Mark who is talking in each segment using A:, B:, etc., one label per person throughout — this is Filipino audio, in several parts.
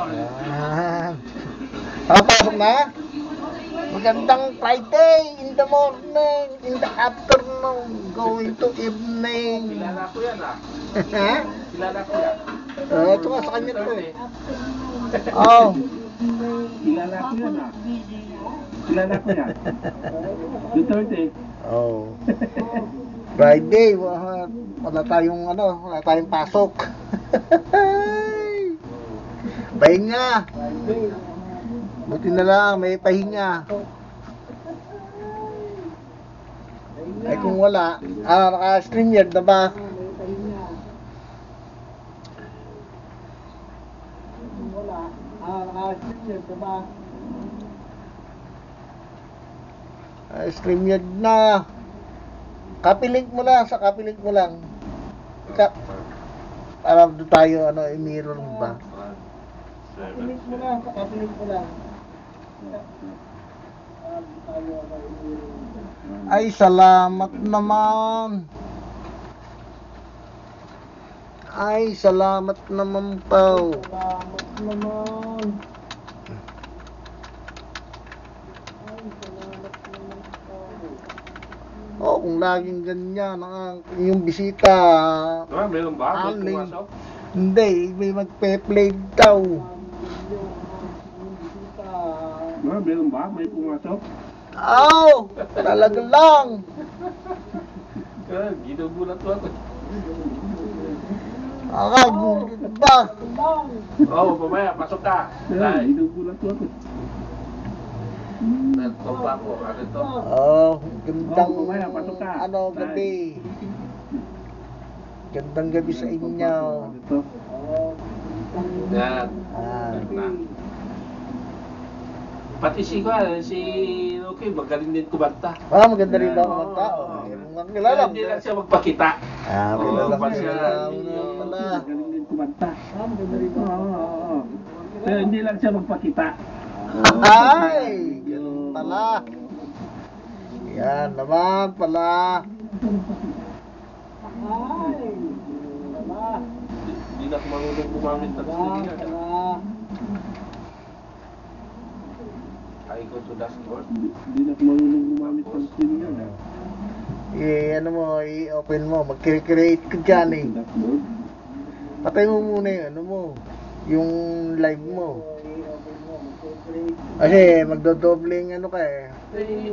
A: Yan. Papasok na? Magandang Friday in the morning, in the afternoon, going to evening.
B: Kilala ko yan ah.
A: Ha?
B: Kilala ko yan.
A: Ito nga sa kanya to eh. Oh.
B: Kilala ko yan ah. Kilala ko yan. Duterte.
A: Oh. Friday, wala tayong pasok. Pahinga. Buti na lang, may pahinga. Ay kung wala, naka-stream yard na ba? Stream yard na. Copy-link mo lang, sa copy-link mo lang. Para doon tayo, i-mirror mo ba? Copy-link mo lang, sa copy-link mo lang. Ay, salamat naman. Ay, salamat naman po. Salamat naman. Oh, kung laging ganyan yung bisita.
B: Meron ba? May
A: Aling.
B: pumasok?
A: Hindi, may magpe-play daw.
B: Meron ba? May pumasok?
A: Oh, talaga lang.
B: Ginugulat ko ako.
A: Gulat ba?
B: Oo, mamaya, pasok ka. Ginugulat ko ako. Ito pa ako, ano ito?
A: Oh, gandang,
B: mamaya, pasok ka.
A: gabi. Gandang gabi sa inyo.
B: Yan. Pati si okay, magaling din kumanta.
A: Maganda rin daw kumanta. Mukhang kilala mo.
B: Hindi lang siya magpakita.
A: Kilala mo.
B: Magaling din kumanta. Maganda rin daw. Pero hindi lang siya magpakita.
A: Ay, ganun pala. Yan naman pala.
B: Hindi na ako marunong gumamit ng sinigang. I go to dashboard. Hindi na ako marunong gumamit ng sinigang.
A: I-open mo. Mag-create ka dyan eh. Patay mo muna yung live mo. Kasi magdodobling ka eh.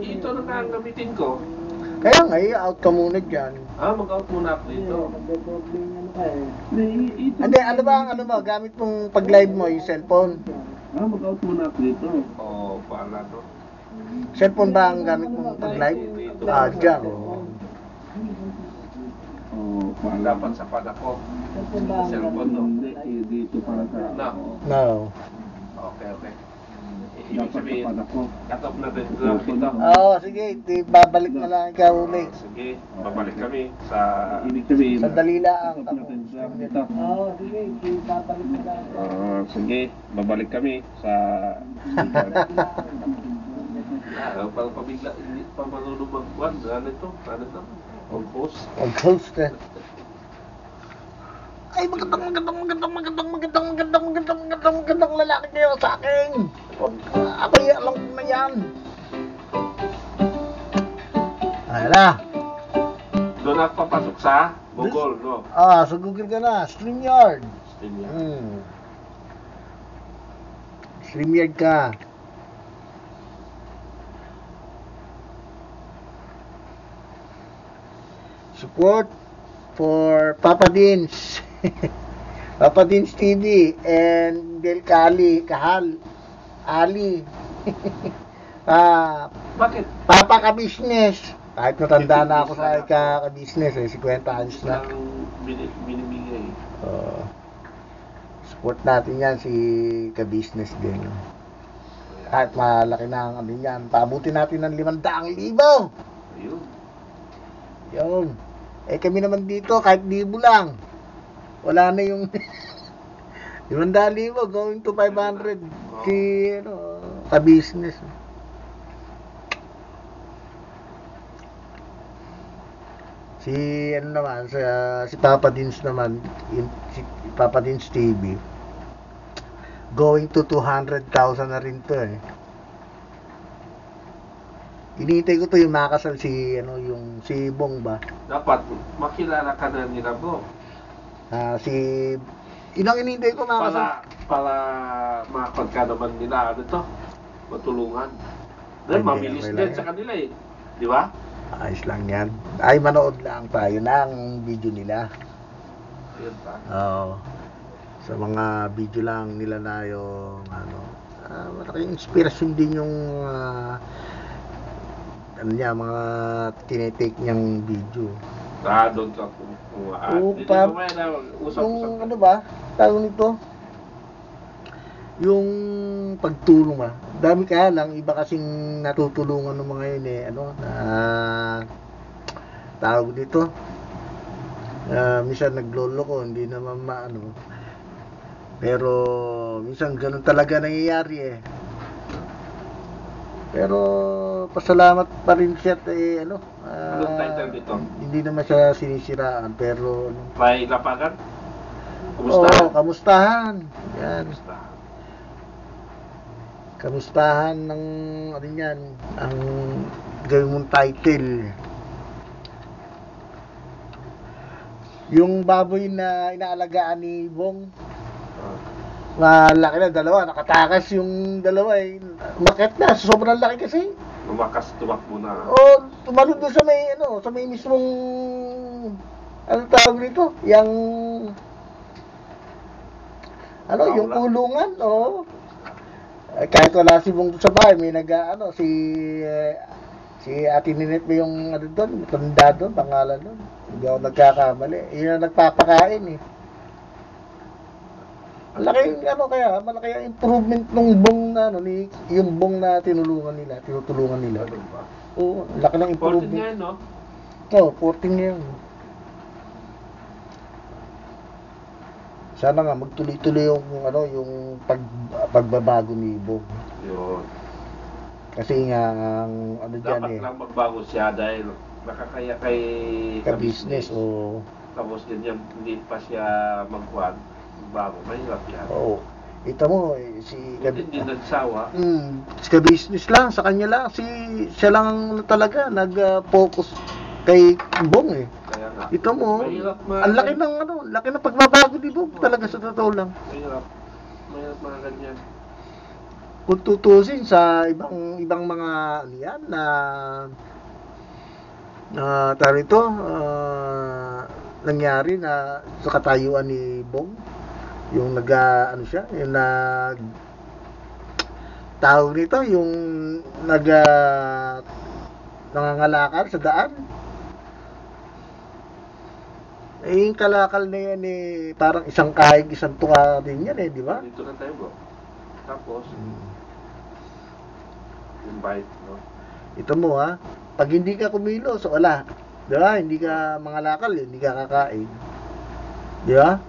B: Ito na nga ang gamitin ko.
A: Kaya nga, i-out ka muna dyan.
B: Mag-out muna ako dito.
A: Hindi, ano ba gamit mong pag-live mo, yung cellphone?
B: Mag-out muna ako dito. Oo, paala to.
A: Cellphone ba ang gamit mong pag-live? Dyan.
B: Dapat sa pada ko. Cellphone no? Hindi, dito para sa...
A: No.
B: Okay. Ibig sabihin, cut off na din lang ito.
A: Sige, babalik na lang ikaw ulit.
B: Sige, babalik kami sa... Ibig sabihin,
A: sandali lang. Sige, babalik na lang.
B: Sige, babalik kami sa... Parang pabigla, hindi pa marunong mag-one. Ano ito? Mag-host.
A: Mag-host eh. Ay, magandang lalaki kayo sa akin. Ako alam ko na yan. Ayala.
B: Doon ako papasok sa Google, no?
A: Sa Google ka na. StreamYard. StreamYard ka. Support for Papa Dins. Papa Dins TV and Del Kahal Ali.
B: Bakit?
A: Papa ka business. Kahit matanda na ako sa ka business 50 anos na.
B: Binibigay.
A: Support natin yan si ka business din. Kahit malaki na ang yan, paabutin natin ng 500,000.
B: Ayun.
A: Yun. Kami naman dito, kahit 1,000 lang. Wala na yung 500,000 going to 500. Si, ka-business. Si, si Papa Dins naman, si Papa Dins TV. Going to 200,000 na rin to eh. Hinihintay ko to yung makasal si yung si Bong ba?
B: Dapat makilala ka na nila, bro.
A: Si inang hinihintay ko makasal.
B: Para makakot ka naman nila, ano to? Matulungan. Dahil
A: Ay,
B: mabilis
A: okay
B: din
A: lang
B: sa
A: yan.
B: kanila eh. Di ba?
A: Ayos lang yan. Ay, manood lang tayo ng video nila.
B: Ayun pa.
A: Oo. Sa mga video lang nila na yung malaking inspirasyon din yung mga tinitake niyang video.
B: Doon ka kumuhaan.
A: Oo,
B: Hindi
A: pa-
B: mamaya na usap-usap.
A: Yung ano ba? Tawag nito? Yung pagtulong ba? Dami kaya lang, iba kasing natutulungan ng mga yun eh. Tawag dito? Minsan nagloloko, hindi naman maano. Pero minsan ganun talaga nangyayari eh. Pero pasalamat pa rin siya
B: Anong title dito?
A: hindi naman siya sinisiraan pero
B: May lapagan? Kumusta?
A: Oo, kamustahan. Yan.
B: Kumusta?
A: Kamustahan ng yan, ang gawin mong title. Yung baboy na inaalagaan ni Bong, malaki na, dalawa, nakatakas yung dalawa eh. Bakit na? Sobrang laki kasi.
B: Lumakas, tumakbo na.
A: O, tumalon doon sa may mismong, tawag nito? Yung yung kulungan, oo. Kahit wala si Bong sa bahay, may si Ate Ninette ba yung doon, matanda doon, pangalan doon. Hindi ako nagkakamali. Yun ang nagpapakain eh. Malaki ang improvement nung Bong na yung Bong na tinutulungan nila.
B: Ano ba?
A: Oo, laki ng
B: 14
A: improvement.
B: nga yun, no?
A: Oo, 14 yan. Sana nga magtuloy-tuloy yung pagbabago ni Bong.
B: Yun.
A: Kasi nga ang diyan
B: Dapat
A: eh,
B: lang magbago siya dahil nakakaya kay
A: ka-business o
B: Tapos ganyan, hindi pa siya magkuhan. Bago, mahirap yan.
A: oo. Ito mo si
B: Hindi nagsawa.
A: si ka-business lang sa kanya lang siya lang talaga nag-focus kay Bong eh.
B: Kaya nga.
A: Ito mo,
B: Mahirap
A: ang laki ng pagbabago ni Bong talaga sa totoo lang.
B: Mahirap mga ganyan.
A: Kung tutusin sa ibang mga yan nangyari na sa katayuan ni Bong, yung tawag nito, yung nangangalakal sa daan. Yung kalakal na yan parang isang kahig, isang tuka din yan di ba?
B: Dito na tayo, bro. Tapos, invite, no?
A: Ito mo pag hindi ka kumilos, wala. Di ba? Hindi ka mangalakal, hindi ka kakain. Di ba?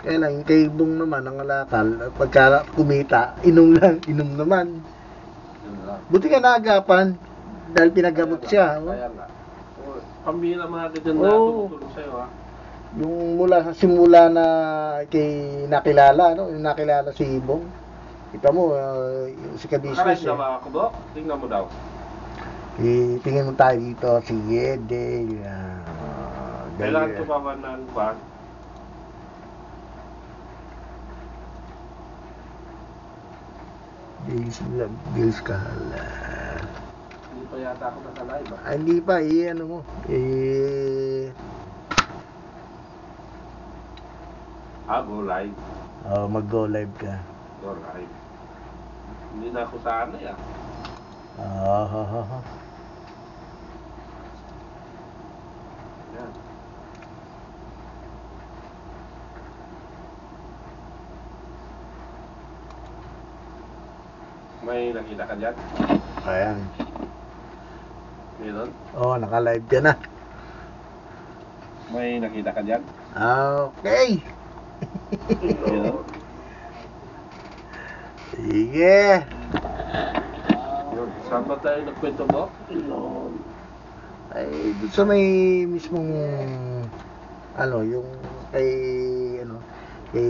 A: Kaya lang, yung kay Bong naman, nangalakal, pagka kumita, inom naman.
B: Yun lang.
A: Buti ka naagapan, dahil pinagamot siya.
B: Kaya nga. Pambihira mga ganyan na
A: Oo.
B: tumutulong sa'yo, ha?
A: Yung mula sa simula na nakilala si Bong. Kita mo, yung si ka-business
B: Nakarain na ba ako, bro? Tingnan mo daw.
A: tingin mo tayo dito, si Yede,
B: Kailangan tumawa ng ban.
A: Gils Kahala.
B: Hindi pa yata ako nakalive, ha?
A: Hindi pa,
B: Go live.
A: mag-go live ka.
B: Go live. Hindi na ako sanay, ah. Yan. May nakita ka dyan?
A: Ayan.
B: Meron?
A: Naka-live ka na.
B: May nakita ka dyan?
A: Okay.
B: Meron?
A: Sige.
B: Yun. Saan ba tayo nagkwento mo?
A: Ay, doon sa may mismong yung kay